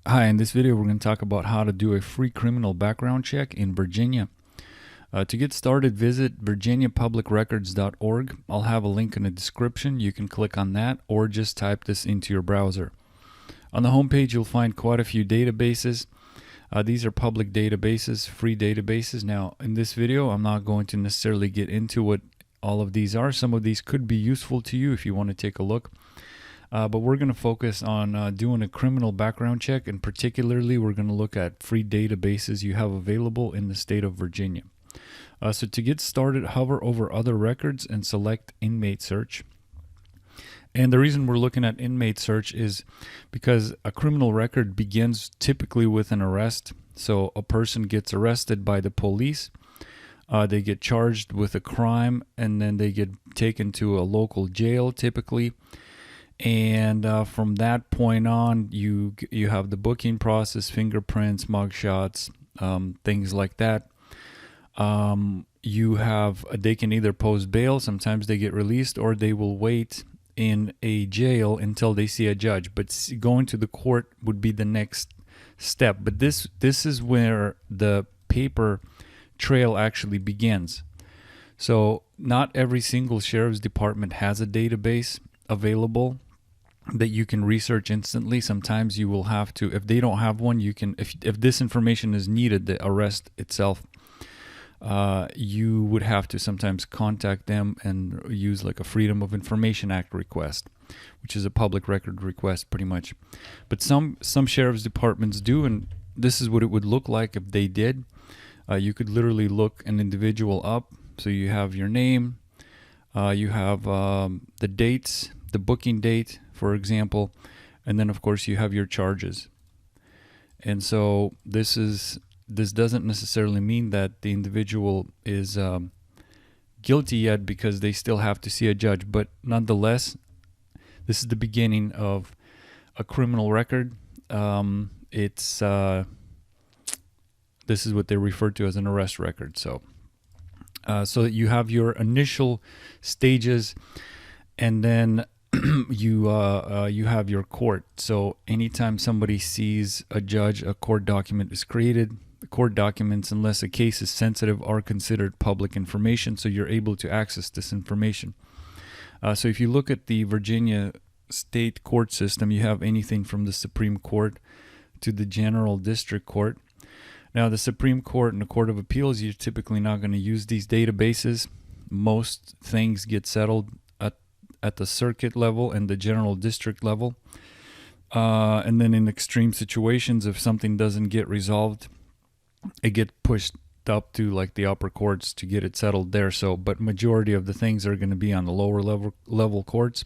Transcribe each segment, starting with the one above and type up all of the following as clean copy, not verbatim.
Hi, in this video we're going to talk about how to do a free criminal background check in Virginia. To get started, visit virginiapublicrecords.org. I'll have a link in the description. You can click on that or just type this into your browser. On the homepage you'll find quite a few databases. These are public databases, free databases. Now in this video I'm not going to necessarily get into what all of these are. Some of these could be useful to you if you want to take a look. But we're going to focus on doing a criminal background check, and particularly we're going to look at free databases you have available in the state of Virginia. So to get started, hover over Other Records and select Inmate Search. And the reason we're looking at Inmate Search is because a criminal record begins typically with an arrest. So a person gets arrested by the police. They get charged with a crime, and then they get taken to a local jail typically. And from that point on, you have the booking process, fingerprints, mugshots, things like that. They can either post bail, sometimes they get released, or they will wait in a jail until they see a judge. But going to the court would be the next step. But this is where the paper trail actually begins. So not every single sheriff's department has a database available that you can research instantly. Sometimes you will have to, if they don't have one, you can, if this information is needed, the arrest itself, you would have to sometimes contact them and use like a Freedom of Information Act request, which is a public record request pretty much. But some sheriff's departments do, and this is what it would look like if they did. You could literally look an individual up. So you have your name, you have the dates, the booking date, for example, and then of course you have your charges. And so this doesn't necessarily mean that the individual is guilty yet, because they still have to see a judge. But nonetheless, this is the beginning of a criminal record. This is what they refer to as an arrest record. So that you have your initial stages, and then you have your court. So anytime somebody sees a judge, a court document is created. The court documents, unless a case is sensitive, are considered public information, so you're able to access this information. So if you look at the Virginia state court system, you have anything from the Supreme Court to the General District Court. Now the Supreme Court and the Court of Appeals, you're typically not going to use these databases. Most things get settled at the circuit level and the general district level. And then in extreme situations, if something doesn't get resolved, it gets pushed up to like the upper courts to get it settled there. So, but majority of the things are going to be on the lower level courts.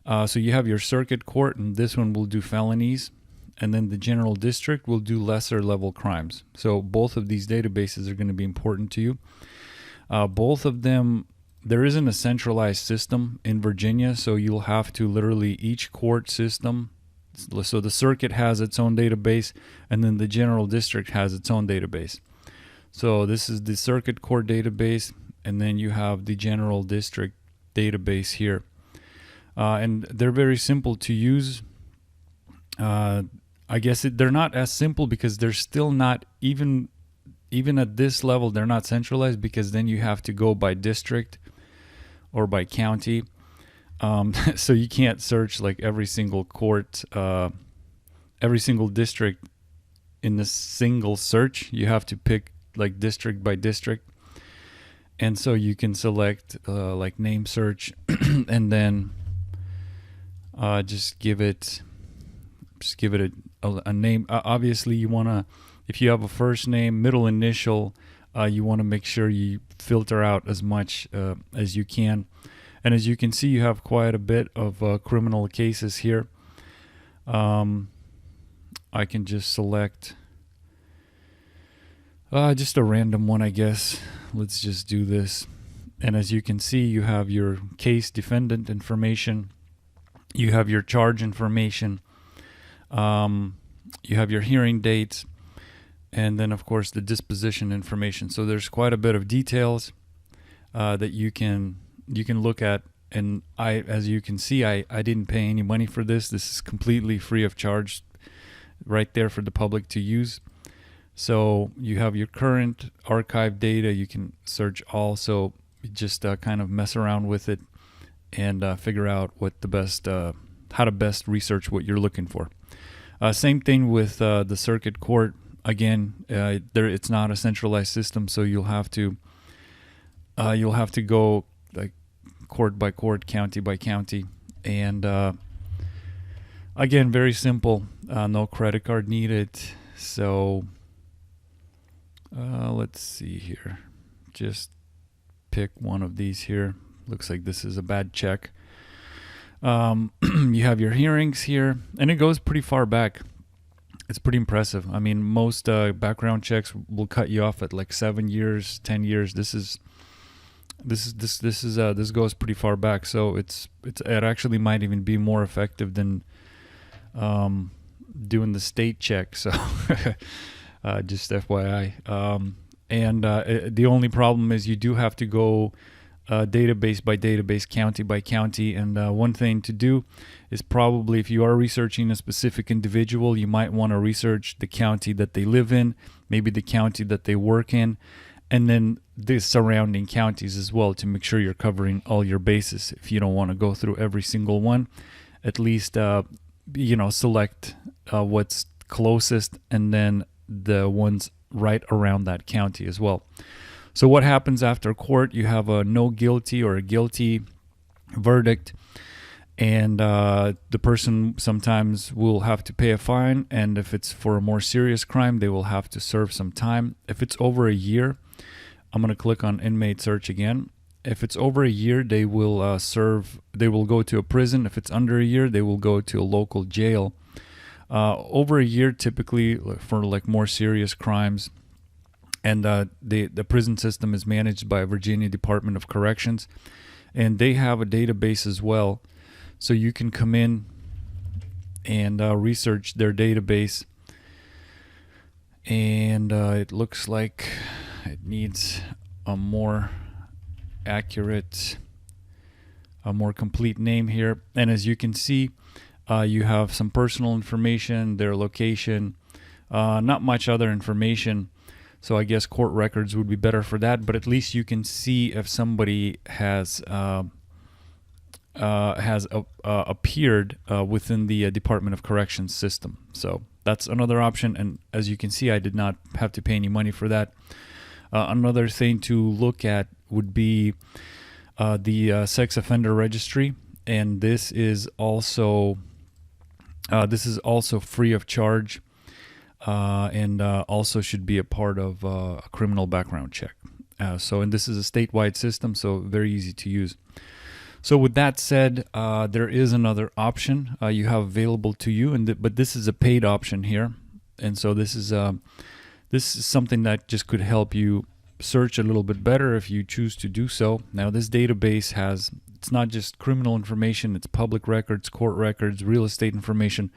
So you have your circuit court, and this one will do felonies. And then the general district will do lesser level crimes. So both of these databases are going to be important to you. Both of them, there isn't a centralized system in Virginia, so you'll have to literally, each court system, so the circuit has its own database, and then the general district has its own database. So this is the circuit court database, and then you have the general district database here. And they're very simple to use. I guess they're not as simple because they're still not, even at this level, they're not centralized, because then you have to go by district or by county. So you can't search like every single court, every single district in a single search. You have to pick like district by district. And so you can select like name search and then just give it a name. Obviously you want to, if you have a first name, middle initial, you want to make sure you filter out as much as you can. And as you can see, you have quite a bit of criminal cases here. I can just select just a random one, I guess. Let's just do this. And as you can see, you have your case defendant information. You have your charge information. You have your hearing dates. And then, of course, the disposition information. So there's quite a bit of details that you can look at. And as you can see, I didn't pay any money for this. This is completely free of charge. right there for the public to use. So you have your current archive data. You can search all. So just kind of mess around with it and figure out what the best, how to best research what you're looking for. Same thing with the circuit court. Again, it's not a centralized system, so you'll have to go like court by court, county by county, and again, very simple. No credit card needed. So let's see here. Just pick one of these here. Looks like this is a bad check. You have your hearings here, and it goes pretty far back. It's pretty impressive. I mean, most background checks will cut you off at like 7 years, 10 years. This goes pretty far back. So it actually might even be more effective than doing the state check. So just FYI. The only problem is you do have to go database by database, county by county. And one thing to do is probably, if you are researching a specific individual, you might want to research the county that they live in, maybe the county that they work in, and then the surrounding counties as well, to make sure you're covering all your bases. If you don't want to go through every single one, at least select what's closest, and then the ones right around that county as well. So what happens after court? You have a no guilty or a guilty verdict, and the person sometimes will have to pay a fine, and if it's for a more serious crime, they will have to serve some time. If it's over a year, I'm going to click on inmate search again. If it's over a year, they will go to a prison. If it's under a year, they will go to a local jail. Over a year, typically for like more serious crimes. And the prison system is managed by Virginia Department of Corrections, and they have a database as well. So you can come in and research their database. And it looks like it needs a more accurate, a more complete name here. And as you can see, you have some personal information, their location, not much other information. So I guess court records would be better for that, but at least you can see if somebody has appeared within the Department of Corrections system. So that's another option, and as you can see, I did not have to pay any money for that. Another thing to look at would be the sex offender registry, and this is also free of charge. And also should be a part of a criminal background check. And this is a statewide system, so very easy to use. So with that said, there is another option you have available to you, but this is a paid option here, and so this is something that just could help you search a little bit better if you choose to do so. Now, this database it's not just criminal information; it's public records, court records, real estate information,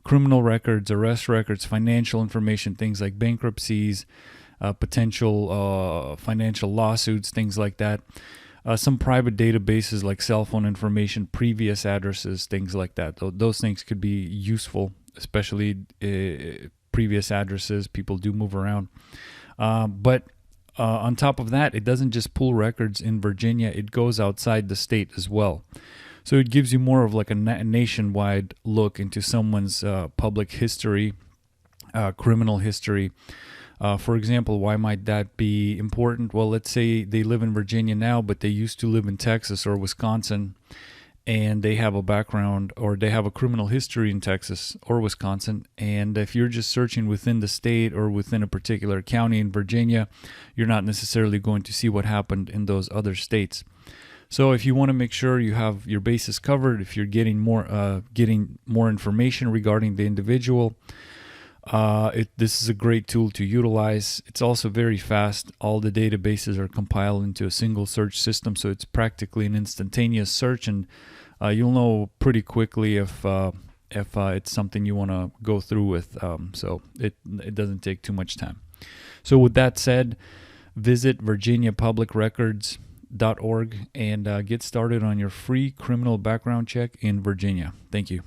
criminal records, arrest records, financial information, things like bankruptcies, potential financial lawsuits, things like that. Some private databases like cell phone information, previous addresses, things like that. Those things could be useful, especially previous addresses. People do move around. But on top of that, it doesn't just pull records in Virginia. It goes outside the state as well. So it gives you more of like a nationwide look into someone's public history, criminal history. For example, why might that be important? Well, let's say they live in Virginia now, but they used to live in Texas or Wisconsin, and they have a background or they have a criminal history in Texas or Wisconsin. And if you're just searching within the state or within a particular county in Virginia, you're not necessarily going to see what happened in those other states. So if you want to make sure you have your bases covered, if you're getting more information regarding the individual, this is a great tool to utilize. It's also very fast. All the databases are compiled into a single search system, so it's practically an instantaneous search, and you'll know pretty quickly if it's something you want to go through with. So it doesn't take too much time. So with that said, visit virginiapublicrecords.org and get started on your free criminal background check in Virginia. Thank you.